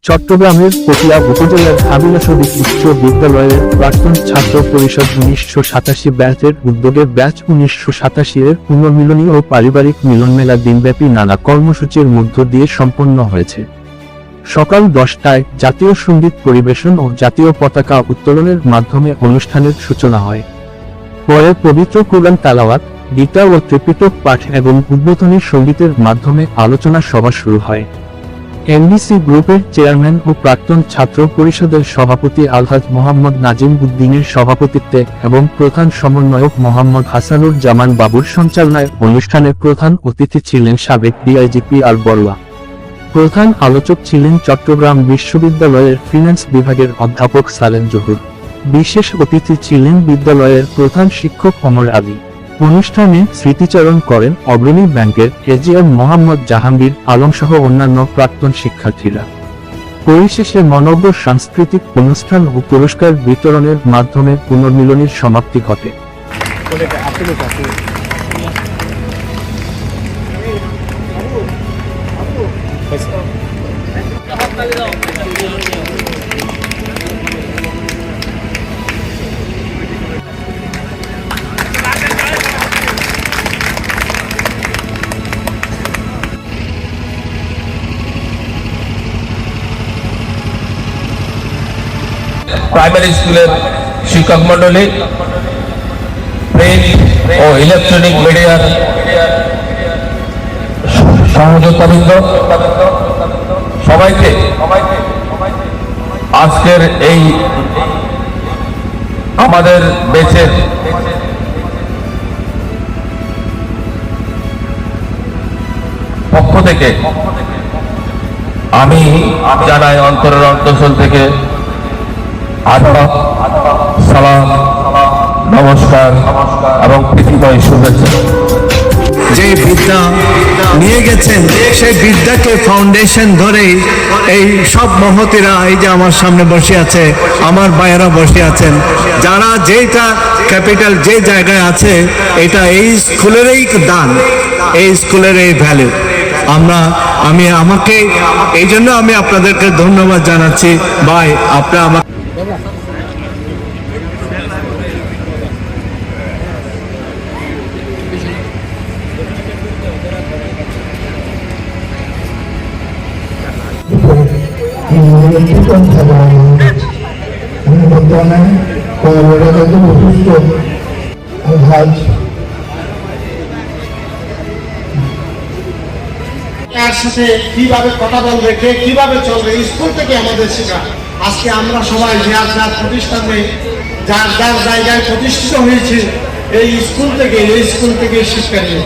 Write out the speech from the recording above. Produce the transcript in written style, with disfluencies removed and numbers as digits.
চট্টগ্রামের পটিয়া উপজেলার হাবিলা শরীফ উচ্চ বিদ্যালয়ের প্রাক্তন ছাত্র পরিষদ 1987 ব্যাচের উদ্যোগে ব্যাচ 1987 এর পুনর্মিলনী ও পারিবারিক মিলনমেলা দিনব্যাপী নানা কর্মসূচির মধ্য দিয়ে সম্পন্ন হয়েছে। সকাল 10টায় জাতীয় সঙ্গীত পরিবেশন ও জাতীয় পতাকা উত্তোলনের মাধ্যমে অনুষ্ঠানের সূচনা হয়। পরে পবিত্র কুরআন তেলাওয়াত, গীতা ও ত্রিপিটক পাঠ এবং উদ্বোধনী সঙ্গীতের মাধ্যমে আলোচনা সভা শুরু হয়। এমবিসি গ্রুপের চেয়ারম্যান ও প্রাক্তন ছাত্র পরিষদের সভাপতি আলহাজ মোহাম্মদ নাজিম উদ্দিনের সভাপতিত্বে এবং প্রধান সমন্বয়ক মোহাম্মদ হাসানুর জামান বাবুর সঞ্চালনায় অনুষ্ঠানে প্রধান অতিথি ছিলেন সাবেক ডিআইজিপি আর বড়ুয়া। প্রধান আলোচক ছিলেন চট্টগ্রাম বিশ্ববিদ্যালয়ের ফিন্যান্স বিভাগের অধ্যাপক সালেম জহুর। বিশেষ অতিথি ছিলেন বিদ্যালয়ের প্রধান শিক্ষক ওমর আলী। অনুষ্ঠানে স্মৃতিচারণ করেন অগ্রণী ব্যাংকের এজিএম মোহাম্মদ জাহাঙ্গীর আলম সহ অন্যান্য প্রাক্তন শিক্ষার্থীরা। পরিশেষে মনোজ্ঞ সাংস্কৃতিক অনুষ্ঠান ও পুরস্কার বিতরণের মাধ্যমে পুনর্মিলনীর সমাপ্তি ঘটে। প্রাইমারি স্কুলের শিক্ষক মন্ডলী, প্রিন্ট ও ইলেকট্রনিক মিডিয়ার সহযোগিতাবৃন্দ, সবাইকে আজকের এই আমাদের বেচের পক্ষ থেকে আমি জানাই অন্তরের অন্তঃস্থল থেকে আদাব, সালাম, নমস্কার এবং প্রীতিময় শুভেচ্ছা। যে বিদ্যা নিয়ে গেছেন সেই বিদ্যাকে ফাউন্ডেশন ধরে এই সব মহতীরা, এই যে আমার সামনে বসে আছে, আমার ভাইয়েরা বসে আছেন, যারা যেটা ক্যাপিটাল যে জায়গায় আছে, এটা এই স্কুলেরই দান, এই স্কুলের এই ভ্যালু। আমাকে এই জন্য আমি আপনাদেরকে ধন্যবাদ জানাচ্ছি। ভাই, আপনারা আমার বর্তমানে অসুস্থ আলহাজ তার সাথে কিভাবে কথা বলবে, কে কিভাবে চলবে, স্কুল থেকে আমাদের শেখা। আজকে আমরা সবাই যার যার প্রতিষ্ঠানে যার যার জায়গায় প্রতিষ্ঠিত হয়েছে এই স্কুল থেকে শিক্ষা নিয়ে।